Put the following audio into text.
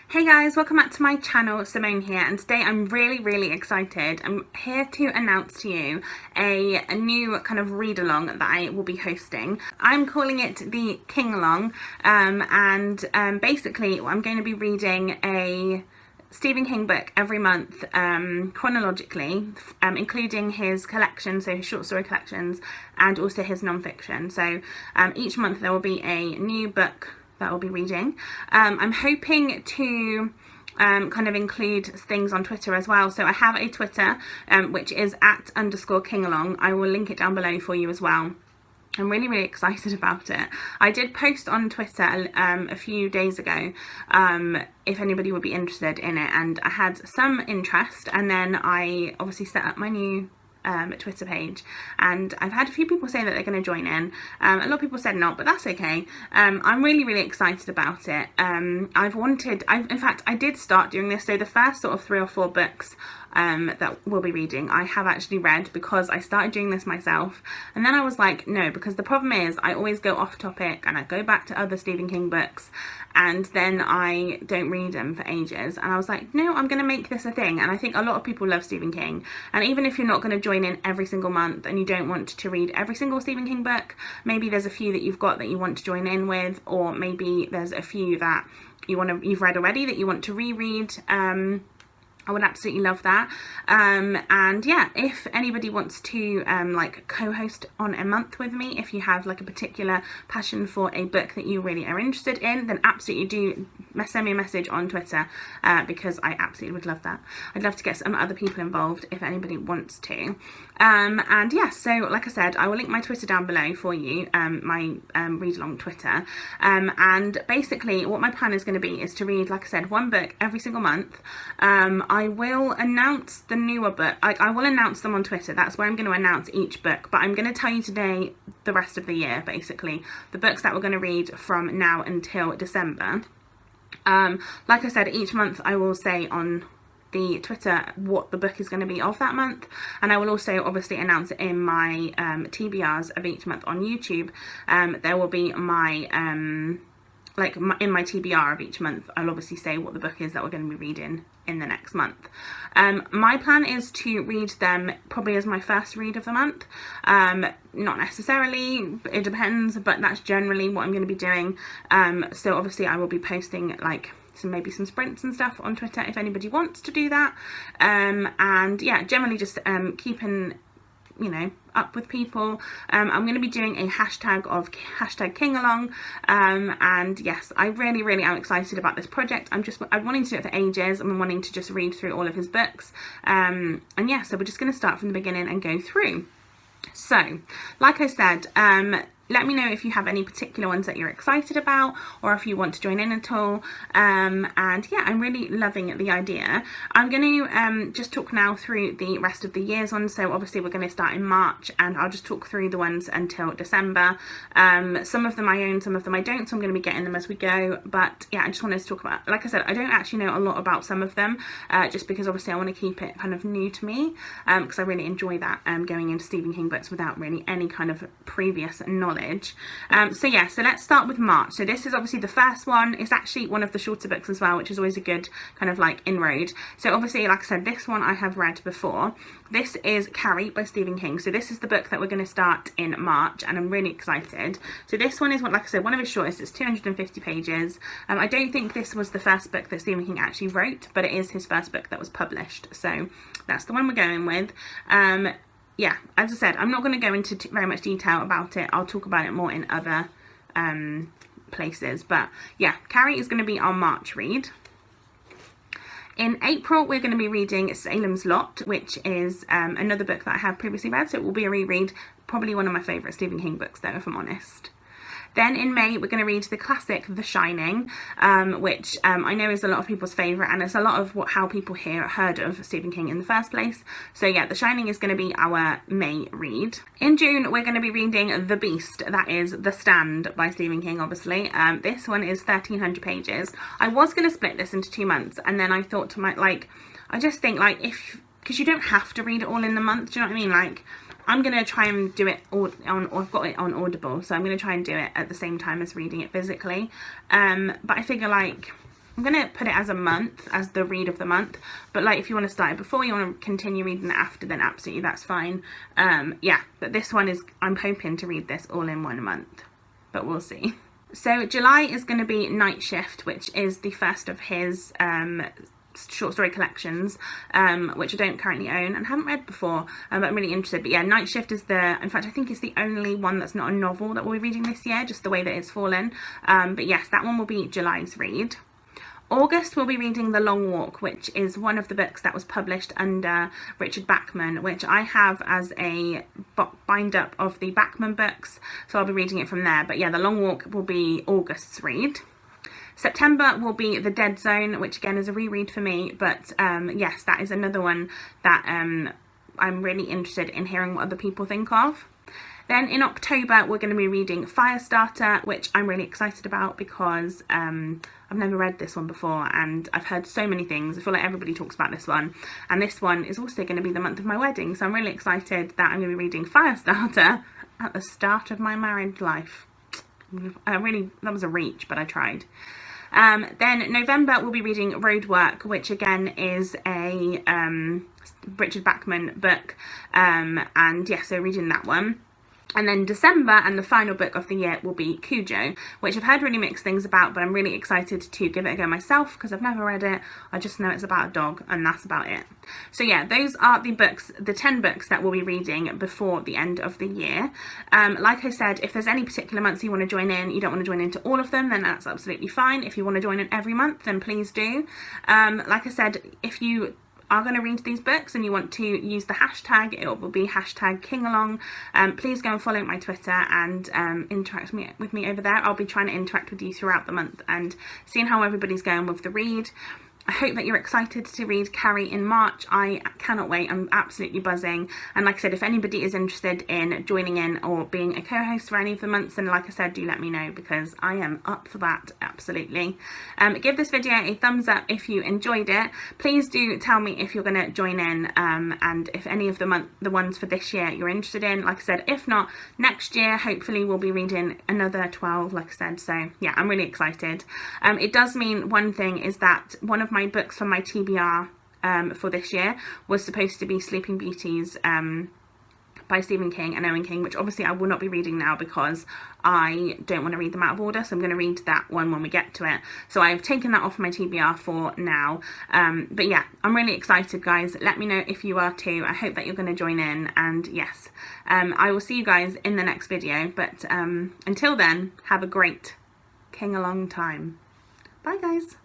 Hey guys, welcome back to my channel. Simone here, and today I'm really excited. I'm here to announce to you a new kind of read along that I will be hosting. I'm calling it the KINGALONG, and basically I'm going to be reading a Stephen King book every month, chronologically, including his collection, so his short story collections, and also his non-fiction. So each month there will be a new book that I'll be reading. I'm hoping to kind of include things on Twitter as well. So I have a Twitter, which is @_KINGALONG. I will link it down below for you as well. I'm really excited about it. I did post on Twitter a few days ago if anybody would be interested in it, and I had some interest, and then I obviously set up my new Twitter page, and I've had a few people say that they're going to join in. A lot of people said not, but that's okay. I'm really excited about it. In fact I did start doing this, so the first sort of 3 or 4 books that we'll be reading I have actually read, because I started doing this myself, and then I was like, no, because the problem is I always go off topic and I go back to other Stephen King books, and then I don't read them for ages, and I was like, no, I'm going to make this a thing. And I think a lot of people love Stephen King, and even if you're not going to join in every single month and you don't want to read every single Stephen King book, maybe there's a few that you've got that you want to join in with, or maybe there's a few that you've read already that you want to reread. I would absolutely love that. And yeah, if anybody wants to like co-host on a month with me, if you have like a particular passion for a book that you really are interested in, then absolutely do send me a message on Twitter, because I absolutely would love that. I'd love to get some other people involved if anybody wants to. And yeah, so like I said, I will link my Twitter down below for you, my read along Twitter. And basically what my plan is going to be is to read, like I said, 1 book every single month. I will announce the newer book. I will announce them on Twitter. That's where I'm going to announce each book. But I'm going to tell you today the rest of the year, basically. The books that we're going to read from now until December. Like I said, each month I will say on the Twitter what the book is going to be of that month, and I will also obviously announce it in my TBRs of each month on YouTube. There will be my in my TBR of each month, I'll obviously say what the book is that we're going to be reading in the next month. My plan is to read them probably as my first read of the month. Not necessarily, it depends, but that's generally what I'm going to be doing. So obviously I will be posting like maybe some sprints and stuff on Twitter if anybody wants to do that. And yeah, generally just keeping up with people. I'm going to be doing a hashtag of #KINGALONG, and yes, I really am excited about this project. I've wanting to do it for ages. I'm wanting to just read through all of his books, and yeah, so we're just going to start from the beginning and go through. So like I said, let me know if you have any particular ones that you're excited about, or if you want to join in at all. And yeah, I'm really loving the idea. I'm going to just talk now through the rest of the year's ones. So obviously we're going to start in March, and I'll just talk through the ones until December. Some of them I own, some of them I don't, so I'm going to be getting them as we go. But yeah, I just wanted to talk about, like I said, I don't actually know a lot about some of them, just because obviously I want to keep it kind of new to me, because I really enjoy that, going into Stephen King books without really any kind of previous knowledge. So yeah, so let's start with March. So this is obviously the first one. It's actually one of the shorter books as well, which is always a good kind of like inroad. So obviously, like I said, this one I have read before. This is Carrie by Stephen King. So this is the book that we're going to start in March, and I'm really excited. So this one is, like I said, one of his shortest. It's 250 pages. I don't think this was the first book that Stephen King actually wrote, but it is his first book that was published. So that's the one we're going with. Yeah, as I said, I'm not going to go into very much detail about it. I'll talk about it more in other places. But yeah, Carrie is going to be our March read. In April, we're going to be reading Salem's Lot, which is another book that I have previously read. So it will be a reread. Probably one of my favourite Stephen King books, though, if I'm honest. Then in May, we're going to read the classic The Shining, which I know is a lot of people's favourite, and it's a lot of how people heard of Stephen King in the first place. So yeah, The Shining is going to be our May read. In June, we're going to be reading The Beast, that is The Stand by Stephen King, obviously. This one is 1,300 pages. I was going to split this into 2 months, and then I thought to I just think because you don't have to read it all in the month, do you know what I mean? Like, I'm going to try and do it all on, or I've got it on Audible, so I'm going to try and do it at the same time as reading it physically. But I figure I'm going to put it as a month, as the read of the month, but like if you want to start it before, you want to continue reading it after, then absolutely that's fine. Yeah, but this one is, I'm hoping to read this all in 1 month, but we'll see. So July is going to be Night Shift, which is the first of his short story collections, which I don't currently own and haven't read before, but I'm really interested. But yeah, Night Shift is in fact I think it's the only one that's not a novel that we'll be reading this year, just the way that it's fallen. But yes, that one will be July's read. August we'll be reading The Long Walk, which is one of the books that was published under Richard Bachman, which I have as a bind up of the Bachman books, so I'll be reading it from there. But yeah, The Long Walk will be August's read. September will be The Dead Zone, which again is a reread for me, but yes, that is another one that I'm really interested in hearing what other people think of. Then in October we're going to be reading Firestarter, which I'm really excited about because I've never read this one before and I've heard so many things. I feel like everybody talks about this one, and this one is also going to be the month of my wedding, so I'm really excited that I'm going to be reading Firestarter at the start of my married life. That was a reach, but I tried. Then November we'll be reading Roadwork, which again is a Richard Bachman book, and yeah, so reading that one. And then December, and the final book of the year, will be Cujo, which I've heard really mixed things about, but I'm really excited to give it a go myself because I've never read it. I just know it's about a dog, and that's about it. So yeah, those are the books, the 10 books that we'll be reading before the end of the year. Like I said, if there's any particular months you want to join in, you don't want to join into all of them, then that's absolutely fine. If you want to join in every month, then please do. Like I said, if you are going to read these books and you want to use the hashtag, it will be hashtag KINGALONG. Please go and follow my Twitter and interact with me over there. I'll be trying to interact with you throughout the month and seeing how everybody's going with the read. I hope that you're excited to read Carrie in March. I cannot wait. I'm absolutely buzzing. And like I said, if anybody is interested in joining in or being a co-host for any of the months, then like I said, do let me know because I am up for that, absolutely. Give this video a thumbs up if you enjoyed it. Please do tell me if you're going to join in and if any of the ones for this year you're interested in. Like I said, if not, next year hopefully we'll be reading another 12, like I said. So yeah, I'm really excited. It does mean one thing is that one of my books for my TBR for this year was supposed to be Sleeping Beauties by Stephen King and Owen King, which obviously I will not be reading now because I don't want to read them out of order, so I'm going to read that one when we get to it. So I've taken that off my TBR for now. But yeah, I'm really excited, guys. Let me know if you are too. I hope that you're going to join in, and yes, I will see you guys in the next video, but until then, have a great King Along time. Bye guys.